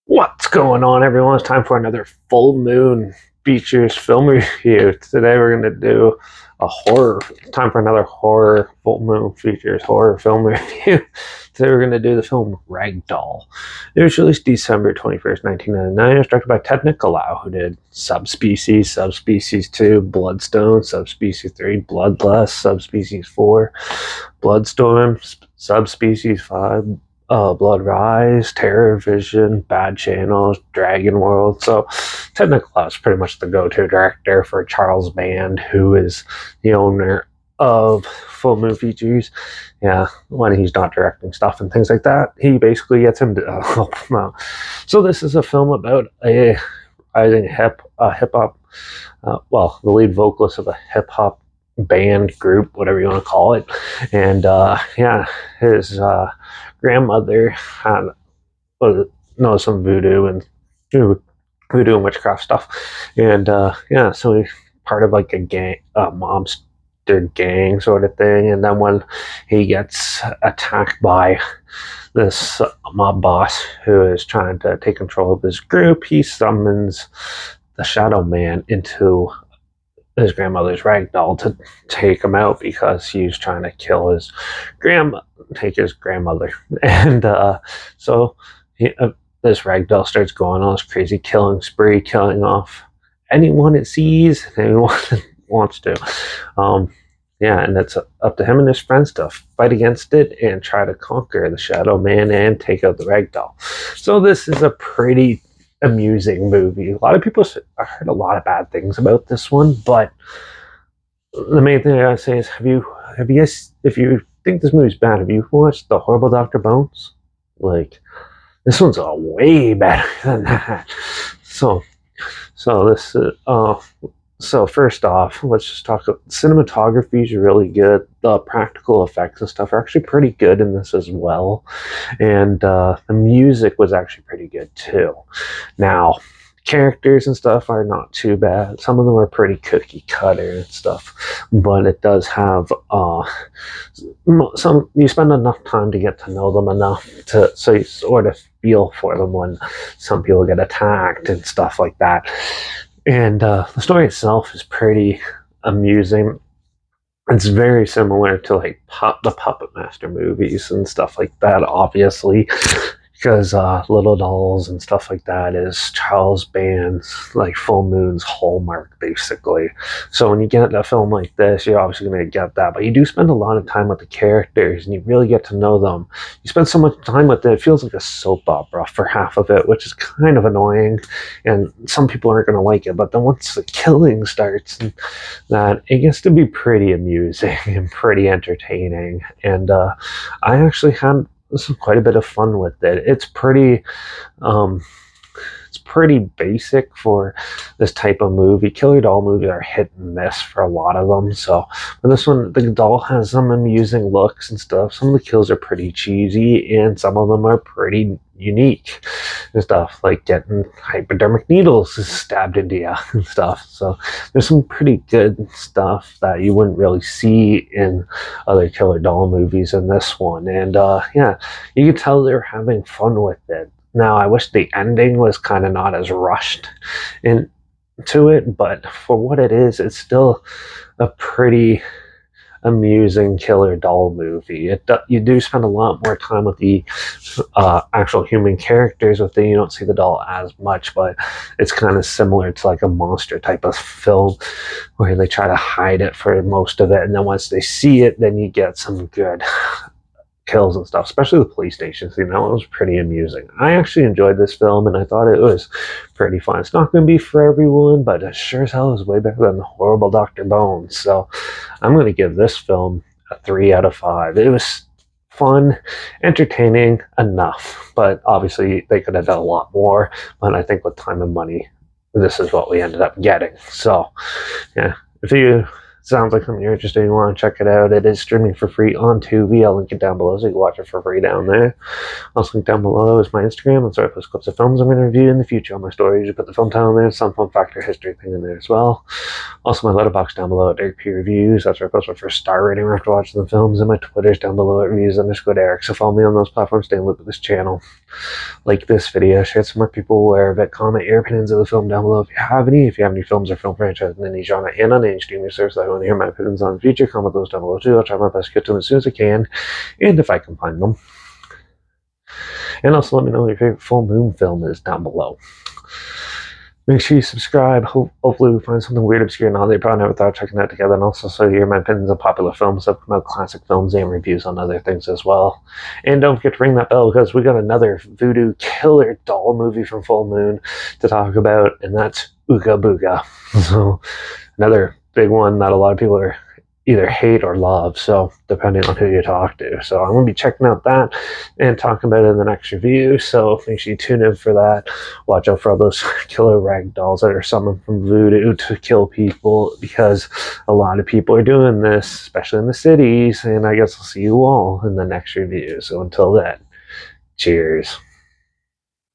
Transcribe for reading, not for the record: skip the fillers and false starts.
What's going on, everyone? It's time for another full moon features film review. Today we're going to do a horror. Time for another horror full moon features horror film review. Today we're going to do the film Ragdoll. It was released December 21st, 1999. It was directed by Ted Nicolau, who did Subspecies, Subspecies 2, Bloodstone, Subspecies 3, Bloodlust, Subspecies 4, Bloodstorm, Subspecies 5, Blood Rise, Terror Vision, Bad Channels, Dragon World. So Ted Nicolau is pretty much the go-to director for Charles Band, who is the owner of Full Moon Features. Yeah, when he's not directing stuff and things like that, he basically gets him to help him out. So this is a film about a rising hip-hop, the lead vocalist of a hip-hop band group, whatever you want to call it. And his grandmother had knows some voodoo and witchcraft stuff, and so he's part of like a gang, mobster gang sort of thing. And then when he gets attacked by this mob boss who is trying to take control of his group, he summons the Shadow Man into his grandmother's Ragdoll to take him out because he's trying to kill his take his grandmother. And this Ragdoll starts going on this crazy killing spree, killing off anyone it sees, anyone it wants to. And it's up to him and his friends to fight against it and try to conquer the Shadow Man and take out the Ragdoll. So this is a pretty amusing movie. A lot of people, I heard a lot of bad things about this one, but the main thing I gotta say is, have you guys, if you think this movie's bad, have you watched The Horrible Dr. Bones? Like, this one's way better than that. So first off, let's just talk. Cinematography is really good. The practical effects and stuff are actually pretty good in this as well, and the music was actually pretty good too. Now, characters and stuff are not too bad. Some of them are pretty cookie cutter and stuff, but it does have some. You spend enough time to get to know them enough so you sort of feel for them when some people get attacked and stuff like that. And the story itself is pretty amusing. It's very similar to like the Puppet Master movies and stuff like that, obviously, because Little Dolls and stuff like that is Charles Band's, like, Full Moon's hallmark, basically. So when you get a film like this, you're obviously going to get that, but you do spend a lot of time with the characters and you really get to know them. You spend so much time with it feels like a soap opera for half of it, which is kind of annoying, and some people aren't going to like it. But then once the killing starts, and that, it gets to be pretty amusing and pretty entertaining. And I actually had quite a bit of fun with it. It's pretty basic for this type of movie. Killer doll movies are hit and miss for a lot of them. So, but this one, the doll has some amusing looks and stuff. Some of the kills are pretty cheesy, and some of them are pretty unique and stuff, like getting hypodermic needles stabbed into you and stuff. So there's some pretty good stuff that you wouldn't really see in other killer doll movies in this one. And you can tell they're having fun with it. Now, I wish the ending was kind of not as rushed into it, but for what it is, it's still a pretty amusing killer doll movie. You do spend a lot more time with the actual human characters with it. You don't see the doll as much, but it's kind of similar to like a monster type of film where they try to hide it for most of it, and then once they see it, then you get some good kills and stuff, especially the police station scene. That one was pretty amusing. I actually enjoyed this film, and I thought it was pretty fun. It's not going to be for everyone, but it sure as hell is way better than The Horrible Dr. Bones. So I'm going to give this film a 3 out of 5. It was fun, entertaining enough, but obviously they could have done a lot more. But I think with time and money, this is what we ended up getting. So yeah, if you sounds like something you're interested in, you want to check it out, it is streaming for free on Tubi. I'll link it down below so you can watch it for free down there. Also, link down below is my Instagram, and so I post clips of films I'm going to review in the future on my stories. You put the film title in there, some fun fact or history thing in there as well. Also, my Letterbox down below at Derek P Reviews. That's where I post my first star rating after watching the films, and my Twitter's down below at Reviews_Derek. So follow me on those platforms, stay in the loop with this channel. like this video, share it so more people aware of it, comment your opinions of the film down below if you have any. If you have any films or film franchises in any genre and on any streaming service that I want to hear my opinions on in the future, comment those down below too. I'll try my best to get to them as soon as I can, and if I can find them. And also let me know what your favorite full moon film is down below. Make sure you subscribe. Hopefully we find something weird, obscure, and odd that you probably never thought of checking out together. And also so you hear my opinions on popular films, about classic films, and reviews on other things as well. And don't forget to ring that bell because we got another voodoo killer doll movie from Full Moon to talk about, and that's Ooga Booga. So another big one that a lot of people are either hate or love, so depending on who you talk to. So I'm going to be checking out that and talking about it in the next review, so make sure you tune in for that. Watch out for all those killer ragdolls that are summoned from voodoo to kill people, because a lot of people are doing this, especially in the cities, and I guess I'll see you all in the next review. So until then, cheers.